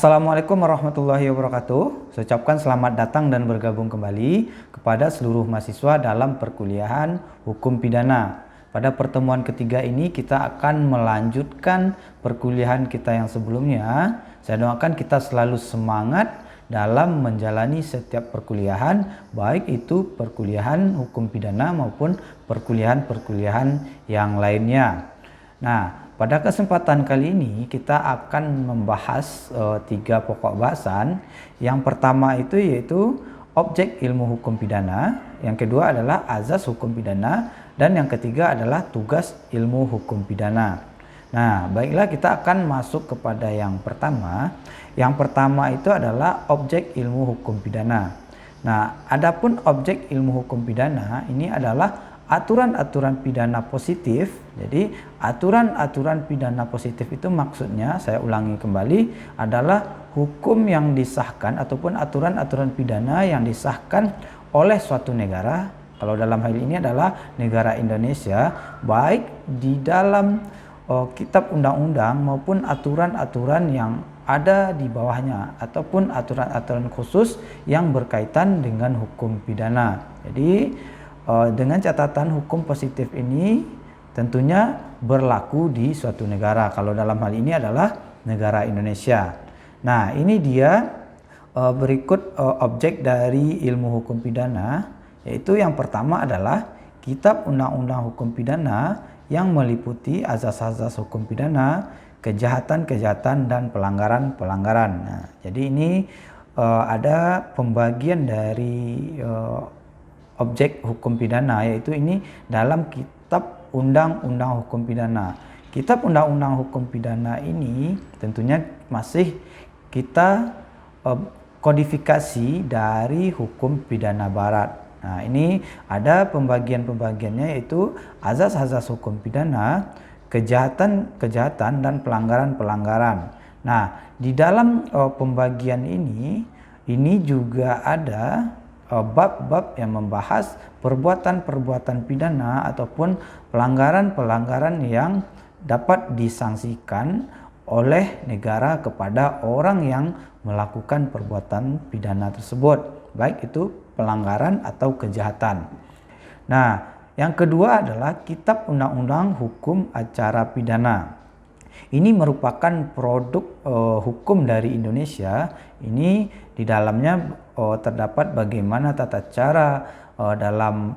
Assalamualaikum warahmatullahi wabarakatuh. Saya ucapkan selamat datang dan bergabung kembali kepada seluruh mahasiswa dalam perkuliahan Hukum Pidana. Pada pertemuan ketiga ini kita akan melanjutkan perkuliahan kita yang sebelumnya. Saya doakan kita selalu semangat dalam menjalani setiap perkuliahan, baik itu perkuliahan Hukum Pidana maupun perkuliahan-perkuliahan yang lainnya. Nah, pada kesempatan kali ini kita akan membahas tiga pokok bahasan. Yang pertama itu yaitu objek ilmu hukum pidana, yang kedua adalah azas hukum pidana, dan yang ketiga adalah tugas ilmu hukum pidana. Nah, baiklah kita akan masuk kepada yang pertama. Yang pertama itu adalah objek ilmu hukum pidana. Nah, adapun objek ilmu hukum pidana ini adalah aturan-aturan pidana positif. Jadi aturan-aturan pidana positif itu maksudnya, saya ulangi kembali, adalah hukum yang disahkan ataupun aturan-aturan pidana yang disahkan oleh suatu negara. Kalau dalam hal ini adalah negara Indonesia, baik di dalam kitab undang-undang maupun aturan-aturan yang ada di bawahnya ataupun aturan-aturan khusus yang berkaitan dengan hukum pidana. Jadi dengan catatan hukum positif ini tentunya berlaku di suatu negara. Kalau dalam hal ini adalah negara Indonesia. Nah, ini dia berikut objek dari ilmu hukum pidana, yaitu yang pertama adalah Kitab Undang-Undang Hukum Pidana yang meliputi azas-azas hukum pidana, kejahatan-kejahatan dan pelanggaran-pelanggaran. Nah, jadi ini ada pembagian dari objek hukum pidana, yaitu ini dalam Kitab Undang-Undang Hukum Pidana. Kitab Undang-Undang Hukum Pidana ini tentunya masih kita kodifikasi dari hukum pidana barat. Nah, ini ada pembagian-pembagiannya, yaitu azas-azas hukum pidana, kejahatan-kejahatan dan pelanggaran-pelanggaran. Nah, di dalam pembagian ini juga ada bab-bab yang membahas perbuatan-perbuatan pidana ataupun pelanggaran-pelanggaran yang dapat disangsikan oleh negara kepada orang yang melakukan perbuatan pidana tersebut, baik itu pelanggaran atau kejahatan. Nah, yang kedua adalah Kitab Undang-Undang Hukum Acara Pidana. Ini merupakan produk hukum dari Indonesia. Ini di dalamnya terdapat bagaimana tata cara dalam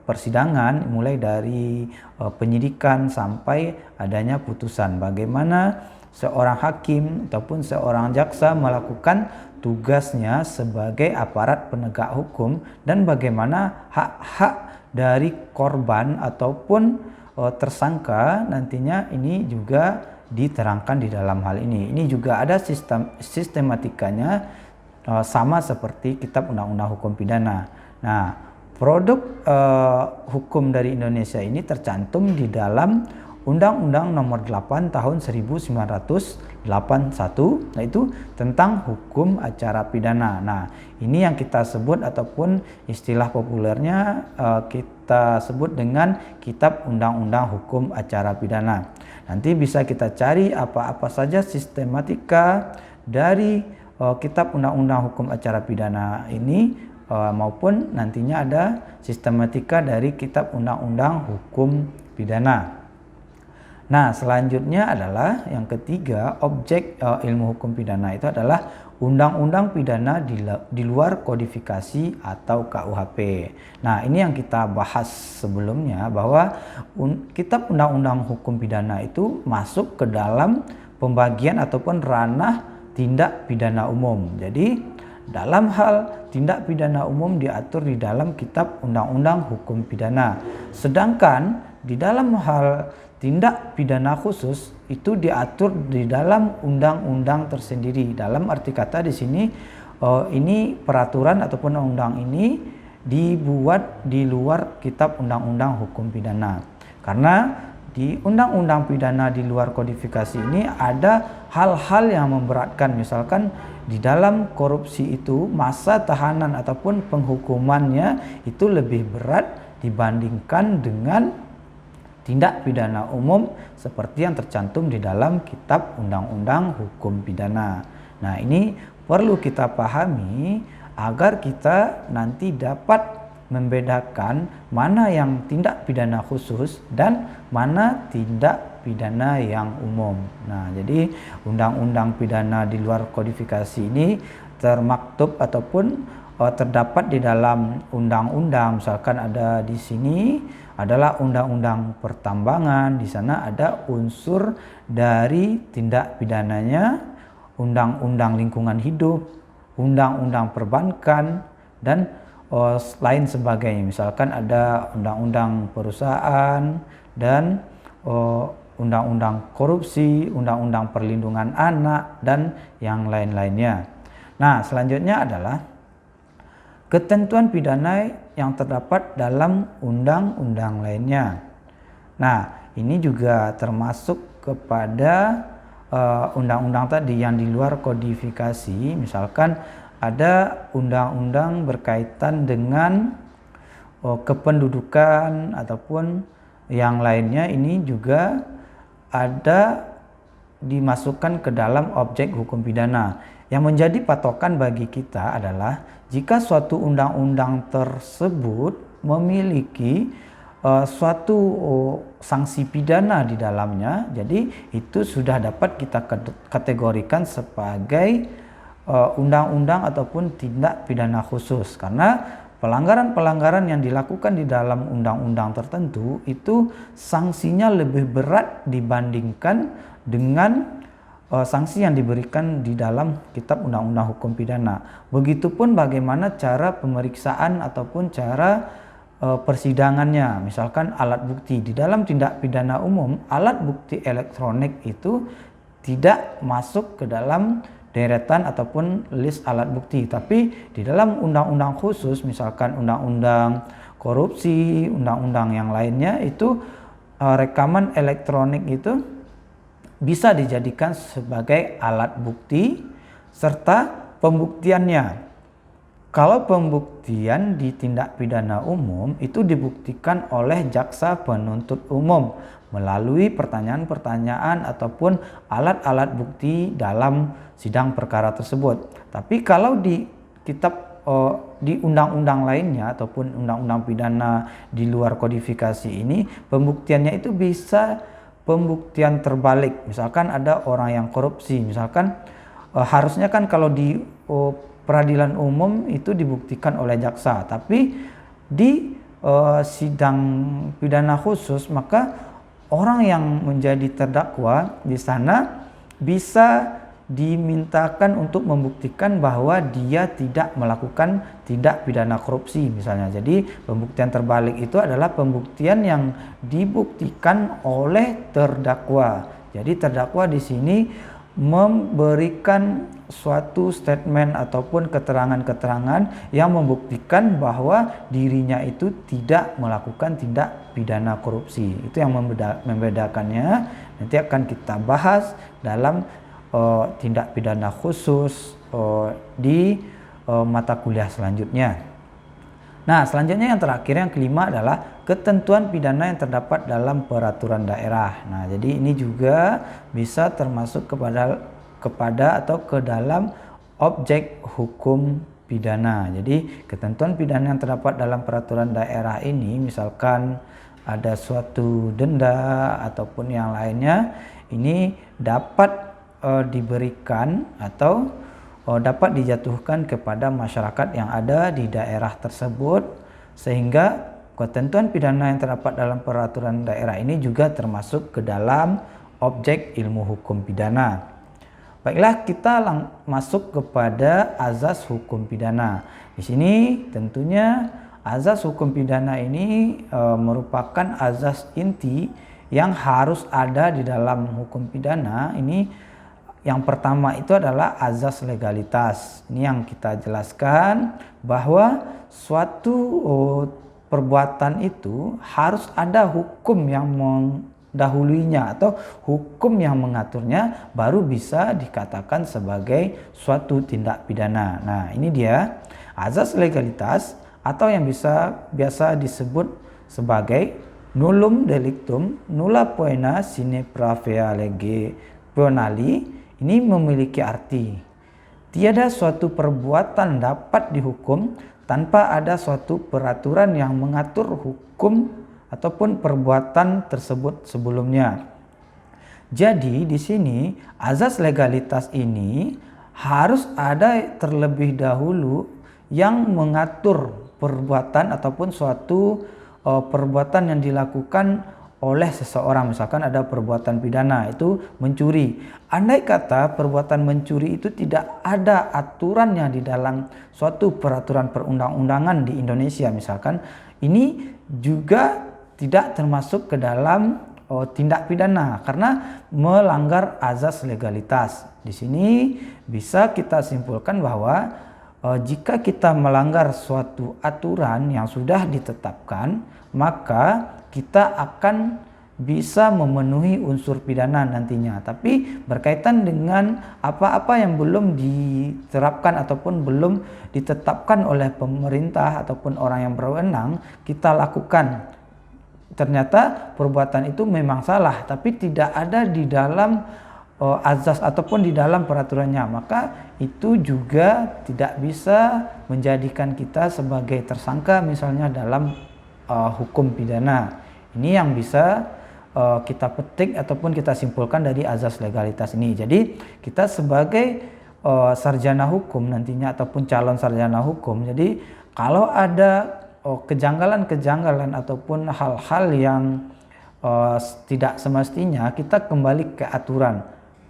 persidangan, mulai dari penyidikan sampai adanya putusan. Bagaimana seorang hakim ataupun seorang jaksa melakukan tugasnya sebagai aparat penegak hukum, dan bagaimana hak-hak dari korban ataupun tersangka nantinya ini juga diterangkan di dalam hal ini. Ini juga ada sistematikanya sama seperti Kitab Undang-Undang Hukum Pidana. Nah, produk hukum dari Indonesia ini tercantum di dalam Undang-Undang Nomor 8 Tahun 1981, yaitu tentang hukum acara pidana. Nah, ini yang kita sebut ataupun istilah populernya kita sebut dengan Kitab Undang-Undang Hukum Acara Pidana. Nanti bisa kita cari apa-apa saja sistematika dari Kitab Undang-Undang Hukum Acara Pidana ini, maupun nantinya ada sistematika dari Kitab Undang-Undang Hukum Pidana. Nah, selanjutnya adalah yang ketiga, objek ilmu hukum pidana itu adalah undang-undang pidana di luar kodifikasi atau KUHP. Nah, ini yang kita bahas sebelumnya, bahwa Kitab Undang-Undang Hukum Pidana itu masuk ke dalam pembagian ataupun ranah tindak pidana umum. Jadi dalam hal tindak pidana umum diatur di dalam Kitab Undang-Undang Hukum Pidana. Sedangkan di dalam hal tindak pidana khusus itu diatur di dalam undang-undang tersendiri. Dalam arti kata di sini ini peraturan ataupun undang ini dibuat di luar Kitab Undang-Undang Hukum Pidana. Karena di undang-undang pidana di luar kodifikasi ini ada hal-hal yang memberatkan. Misalkan di dalam korupsi itu masa tahanan ataupun penghukumannya itu lebih berat dibandingkan dengan tindak pidana umum seperti yang tercantum di dalam Kitab Undang-Undang Hukum Pidana. Nah, ini perlu kita pahami agar kita nanti dapat membedakan mana yang tindak pidana khusus dan mana tindak pidana yang umum. Nah, jadi undang-undang pidana di luar kodifikasi ini termaktub ataupun terdapat di dalam undang-undang. Misalkan ada di sini adalah undang-undang pertambangan, di sana ada unsur dari tindak pidananya, undang-undang lingkungan hidup, undang-undang perbankan, dan lain sebagainya. Misalkan ada undang-undang perusahaan dan undang-undang korupsi, undang-undang perlindungan anak, dan yang lain-lainnya. Nah, selanjutnya adalah ketentuan pidana yang terdapat dalam undang-undang lainnya. Nah, ini juga termasuk kepada undang-undang tadi yang di luar kodifikasi. Misalkan ada undang-undang berkaitan dengan kependudukan ataupun yang lainnya, ini juga ada dimasukkan ke dalam objek hukum pidana. Yang menjadi patokan bagi kita adalah jika suatu undang-undang tersebut memiliki suatu sanksi pidana di dalamnya, jadi itu sudah dapat kita kategorikan sebagai undang-undang ataupun tindak pidana khusus, karena pelanggaran-pelanggaran yang dilakukan di dalam undang-undang tertentu itu sanksinya lebih berat dibandingkan dengan sanksi yang diberikan di dalam kitab undang-undang hukum pidana. Begitupun bagaimana cara pemeriksaan ataupun cara persidangannya. Misalkan alat bukti di dalam tindak pidana umum, alat bukti elektronik itu tidak masuk ke dalam deretan ataupun list alat bukti, tapi di dalam undang-undang khusus, misalkan undang-undang korupsi, undang-undang yang lainnya, itu rekaman elektronik itu bisa dijadikan sebagai alat bukti serta pembuktiannya. Kalau pembuktian di tindak pidana umum itu dibuktikan oleh jaksa penuntut umum melalui pertanyaan-pertanyaan ataupun alat-alat bukti dalam sidang perkara tersebut. Tapi kalau di kitab di undang-undang lainnya ataupun undang-undang pidana di luar kodifikasi ini, pembuktiannya itu bisa pembuktian terbalik. Misalkan ada orang yang korupsi, misalkan harusnya kan kalau di peradilan umum itu dibuktikan oleh jaksa, tapi di sidang pidana khusus maka orang yang menjadi terdakwa di sana bisa dimintakan untuk membuktikan bahwa dia tidak melakukan tindak pidana korupsi misalnya. Jadi pembuktian terbalik itu adalah pembuktian yang dibuktikan oleh terdakwa. Jadi terdakwa di sini memberikan suatu statement ataupun keterangan-keterangan yang membuktikan bahwa dirinya itu tidak melakukan tindak pidana korupsi. Itu yang membedakannya. Nanti akan kita bahas dalam tindak pidana khusus di mata kuliah selanjutnya. Nah, selanjutnya yang terakhir, yang kelima adalah ketentuan pidana yang terdapat dalam peraturan daerah. Nah, jadi ini juga bisa termasuk kepada atau ke dalam objek hukum pidana. Jadi ketentuan pidana yang terdapat dalam peraturan daerah ini, misalkan ada suatu denda ataupun yang lainnya, ini dapat diberikan atau dapat dijatuhkan kepada masyarakat yang ada di daerah tersebut, sehingga ketentuan pidana yang terdapat dalam peraturan daerah ini juga termasuk ke dalam objek ilmu hukum pidana. Baiklah, kita masuk kepada azas hukum pidana. Di sini tentunya azas hukum pidana ini merupakan azas inti yang harus ada di dalam hukum pidana. Ini yang pertama itu adalah azas legalitas. Ini yang kita jelaskan bahwa suatu perbuatan itu harus ada hukum yang mendahulunya atau hukum yang mengaturnya, baru bisa dikatakan sebagai suatu tindak pidana. Nah, ini dia azas legalitas atau yang biasa disebut sebagai nullum delictum nulla poena sine pravea lege penali. Ini memiliki arti Tiada suatu perbuatan dapat dihukum tanpa ada suatu peraturan yang mengatur hukum ataupun perbuatan tersebut sebelumnya. Jadi di sini azas legalitas ini harus ada terlebih dahulu yang mengatur perbuatan ataupun suatu perbuatan yang dilakukan oleh seseorang. Misalkan ada perbuatan pidana itu mencuri. Andai kata perbuatan mencuri itu tidak ada aturannya di dalam suatu peraturan perundang-undangan di Indonesia misalkan, ini juga tidak termasuk ke dalam tindak pidana karena melanggar azas legalitas. Di sini bisa kita simpulkan bahwa jika kita melanggar suatu aturan yang sudah ditetapkan, maka kita akan bisa memenuhi unsur pidana nantinya. Tapi berkaitan dengan apa-apa yang belum diterapkan ataupun belum ditetapkan oleh pemerintah ataupun orang yang berwenang, kita lakukan. Ternyata perbuatan itu memang salah, tapi tidak ada di dalam azas ataupun di dalam peraturannya, maka itu juga tidak bisa menjadikan kita sebagai tersangka misalnya dalam hukum pidana. Ini yang bisa kita petik ataupun kita simpulkan dari azas legalitas ini. Jadi kita sebagai sarjana hukum nantinya ataupun calon sarjana hukum, jadi kalau ada kejanggalan-kejanggalan ataupun hal-hal yang tidak semestinya, kita kembali ke aturan.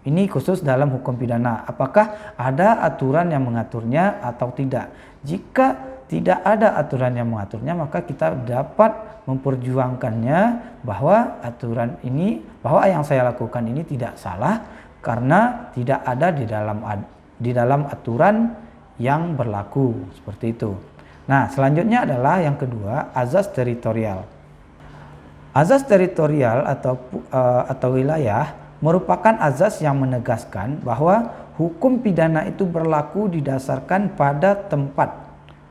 Ini khusus dalam hukum pidana. Apakah ada aturan yang mengaturnya atau tidak? Jika tidak ada aturan yang mengaturnya, maka kita dapat memperjuangkannya bahwa aturan ini, bahwa yang saya lakukan ini tidak salah karena tidak ada di dalam aturan yang berlaku, seperti itu. Nah, selanjutnya adalah yang kedua, azas teritorial. Azas teritorial atau wilayah merupakan azas yang menegaskan bahwa hukum pidana itu berlaku didasarkan pada tempat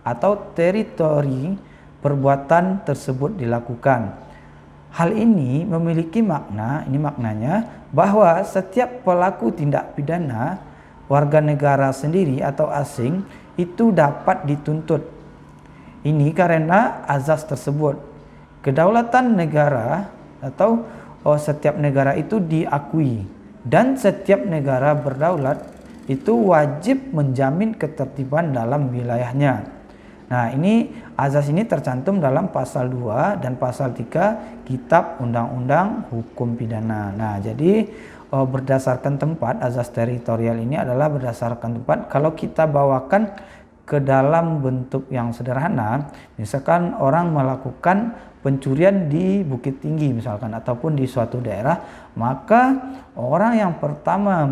atau teritori perbuatan tersebut dilakukan. Hal ini memiliki makna, ini maknanya bahwa setiap pelaku tindak pidana, warga negara sendiri atau asing, itu dapat dituntut. Ini karena azas tersebut, kedaulatan negara atau setiap negara itu diakui, dan setiap negara berdaulat itu wajib menjamin ketertiban dalam wilayahnya. Nah, ini azas ini tercantum dalam pasal 2 dan pasal 3 Kitab Undang-Undang Hukum Pidana. Nah, jadi berdasarkan tempat, azas teritorial ini adalah berdasarkan tempat. Kalau kita bawakan ke dalam bentuk yang sederhana, misalkan orang melakukan pencurian di Bukit Tinggi misalkan ataupun di suatu daerah, maka orang yang pertama,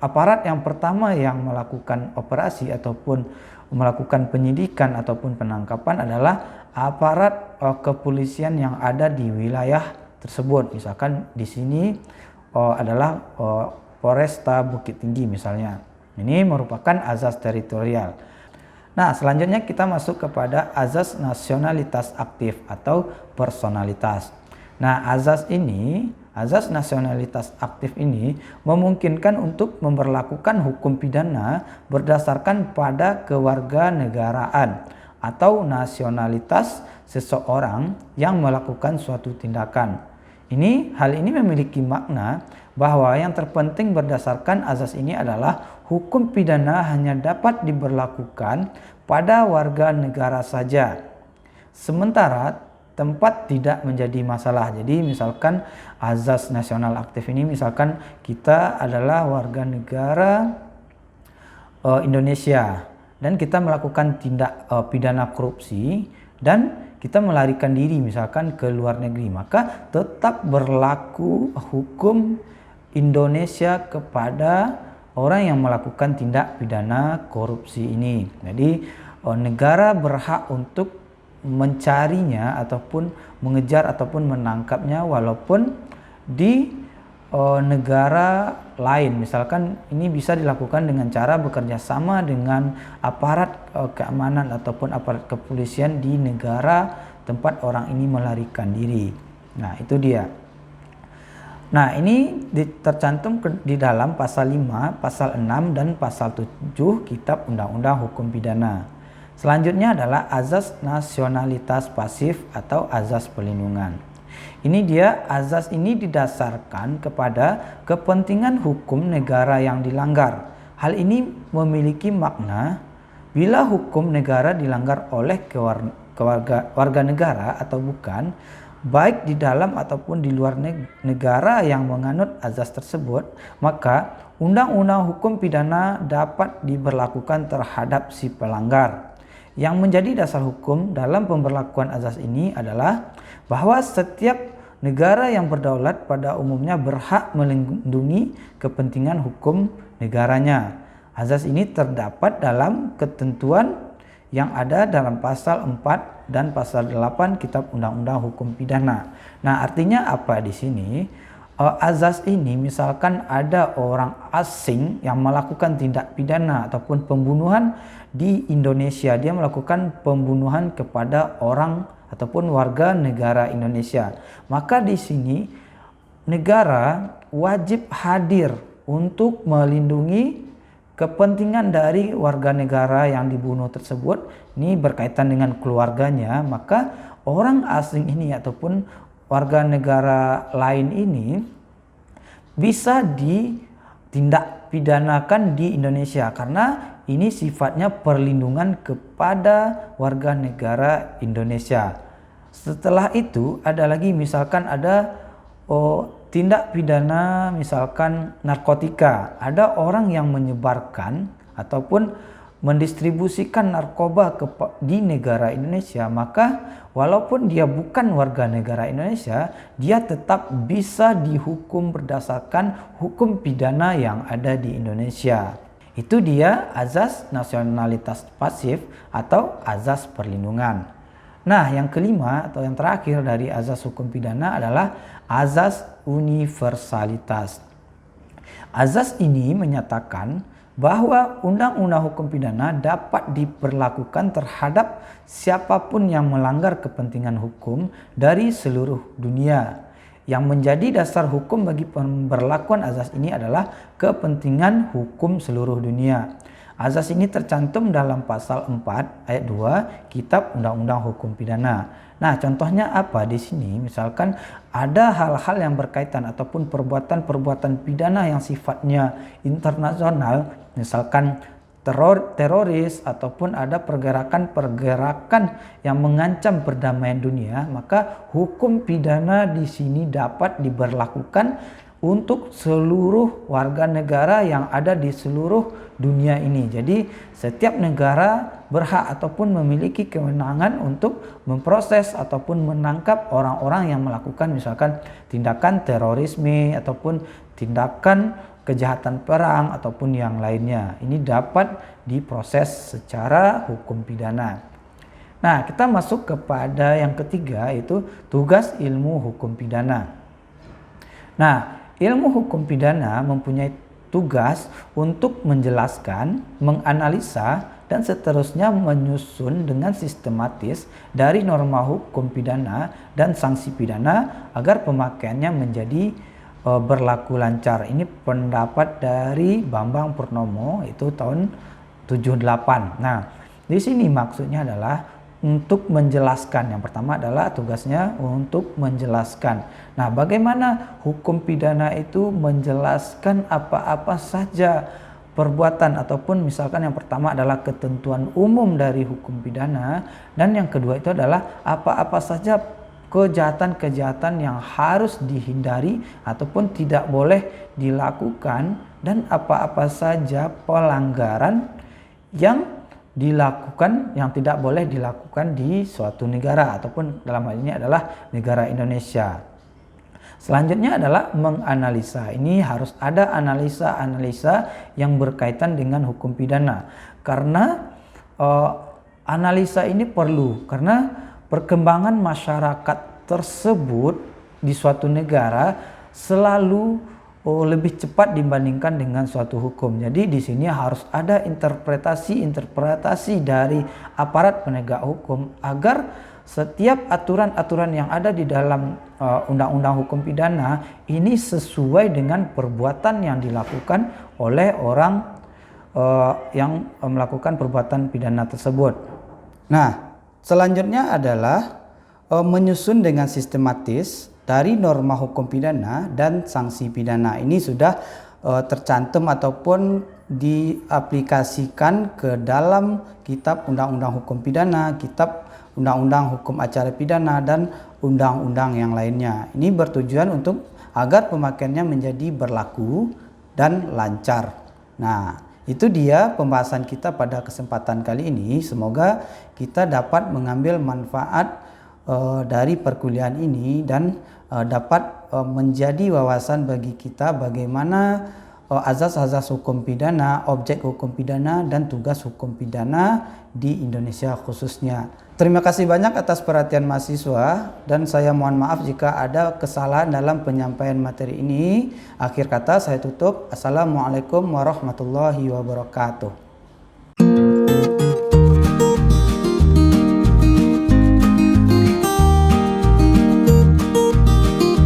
aparat yang pertama yang melakukan operasi ataupun melakukan penyidikan ataupun penangkapan adalah aparat kepolisian yang ada di wilayah tersebut. Misalkan di sini adalah Polresta Bukit Tinggi misalnya. Ini merupakan azas teritorial. Nah, selanjutnya kita masuk kepada azas nasionalitas aktif atau personalitas. Nah, azas nasionalitas aktif ini memungkinkan untuk memberlakukan hukum pidana berdasarkan pada kewarganegaraan atau nasionalitas seseorang yang melakukan suatu tindakan. Hal ini memiliki makna bahwa yang terpenting berdasarkan azas ini adalah hukum pidana hanya dapat diberlakukan pada warga negara saja, sementara tempat tidak menjadi masalah. Jadi misalkan azas nasional aktif ini, misalkan kita adalah warga negara Indonesia dan kita melakukan tindak pidana korupsi dan kita melarikan diri misalkan ke luar negeri, maka tetap berlaku hukum Indonesia kepada orang yang melakukan tindak pidana korupsi ini. Jadi negara berhak untuk mencarinya ataupun mengejar ataupun menangkapnya walaupun di negara lain. Misalkan ini bisa dilakukan dengan cara bekerja sama dengan aparat keamanan ataupun aparat kepolisian di negara tempat orang ini melarikan diri. Nah, itu dia. Nah, ini tercantum di dalam pasal 5, pasal 6, dan pasal 7 Kitab Undang-Undang Hukum Pidana. Selanjutnya adalah azas nasionalitas pasif atau azas perlindungan. Ini dia, azas ini didasarkan kepada kepentingan hukum negara yang dilanggar. Hal ini memiliki makna bila hukum negara dilanggar oleh warga negara atau bukan, baik di dalam ataupun di luar negara yang menganut azas tersebut, maka undang-undang hukum pidana dapat diberlakukan terhadap si pelanggar. Yang menjadi dasar hukum dalam pemberlakuan azas ini adalah bahwa setiap negara yang berdaulat pada umumnya berhak melindungi kepentingan hukum negaranya. Azas ini terdapat dalam ketentuan yang ada dalam pasal 4 dan pasal 8 Kitab Undang-Undang Hukum Pidana. Nah, artinya apa di sini? Azas ini misalkan ada orang asing yang melakukan tindak pidana ataupun pembunuhan di Indonesia, dia melakukan pembunuhan kepada orang ataupun warga negara Indonesia. Maka di sini negara wajib hadir untuk melindungi kepentingan dari warga negara yang dibunuh tersebut. Ini berkaitan dengan keluarganya, maka orang asing ini ataupun warga negara lain ini bisa ditindak pidanakan di Indonesia karena ini sifatnya perlindungan kepada warga negara Indonesia. Setelah itu ada lagi misalkan ada tindak pidana misalkan narkotika. Ada orang yang menyebarkan ataupun mendistribusikan narkoba di negara Indonesia, maka walaupun dia bukan warga negara Indonesia, dia tetap bisa dihukum berdasarkan hukum pidana yang ada di Indonesia. Itu dia azas nasionalitas pasif atau azas perlindungan. Nah, yang kelima atau yang terakhir dari azas hukum pidana adalah azas universalitas. Azas ini menyatakan bahwa undang-undang hukum pidana dapat diberlakukan terhadap siapapun yang melanggar kepentingan hukum dari seluruh dunia. Yang menjadi dasar hukum bagi pemberlakuan azas ini adalah kepentingan hukum seluruh dunia. Azas ini tercantum dalam pasal 4 ayat 2 Kitab Undang-Undang Hukum Pidana. Nah, contohnya apa di sini? Misalkan ada hal-hal yang berkaitan ataupun perbuatan-perbuatan pidana yang sifatnya internasional, misalkan teroris ataupun ada pergerakan-pergerakan yang mengancam perdamaian dunia, maka hukum pidana di sini dapat diberlakukan untuk seluruh warga negara yang ada di seluruh dunia ini. Jadi setiap negara berhak ataupun memiliki kewenangan untuk memproses ataupun menangkap orang-orang yang melakukan misalkan tindakan terorisme ataupun tindakan kejahatan perang ataupun yang lainnya. Ini dapat diproses secara hukum pidana. Nah, kita masuk kepada yang ketiga, yaitu tugas ilmu hukum pidana. Nah, ilmu hukum pidana mempunyai tugas untuk menjelaskan, menganalisa, dan seterusnya menyusun dengan sistematis dari norma hukum pidana dan sanksi pidana agar pemakaiannya menjadi berlaku lancar. Ini pendapat dari Bambang Purnomo, itu tahun 78. Nah, di sini maksudnya adalah untuk menjelaskan. Yang pertama adalah tugasnya untuk menjelaskan. Nah, bagaimana hukum pidana itu menjelaskan apa-apa saja perbuatan ataupun misalkan yang pertama adalah ketentuan umum dari hukum pidana dan yang kedua itu adalah apa-apa saja kejahatan-kejahatan yang harus dihindari ataupun tidak boleh dilakukan dan apa-apa saja pelanggaran yang dilakukan yang tidak boleh dilakukan di suatu negara ataupun dalam hal ini adalah negara Indonesia. Selanjutnya adalah menganalisa. Ini harus ada analisa-analisa yang berkaitan dengan hukum pidana karena analisa ini perlu karena perkembangan masyarakat tersebut di suatu negara selalu lebih cepat dibandingkan dengan suatu hukum. Jadi di sini harus ada interpretasi dari aparat penegak hukum agar setiap aturan-aturan yang ada di dalam undang-undang hukum pidana ini sesuai dengan perbuatan yang dilakukan oleh orang yang melakukan perbuatan pidana tersebut. Nah, selanjutnya adalah menyusun dengan sistematis dari norma hukum pidana dan sanksi pidana. Ini sudah tercantum ataupun diaplikasikan ke dalam kitab undang-undang hukum pidana, kitab undang-undang hukum acara pidana, dan undang-undang yang lainnya. Ini bertujuan untuk agar pemakaiannya menjadi berlaku dan lancar. Nah, itu dia pembahasan kita pada kesempatan kali ini. Semoga kita dapat mengambil manfaat dari perkuliahan ini dan dapat menjadi wawasan bagi kita bagaimana azas-azas hukum pidana, objek hukum pidana, dan tugas hukum pidana di Indonesia khususnya. Terima kasih banyak atas perhatian mahasiswa, dan saya mohon maaf jika ada kesalahan dalam penyampaian materi ini. Akhir kata saya tutup. Assalamualaikum warahmatullahi wabarakatuh.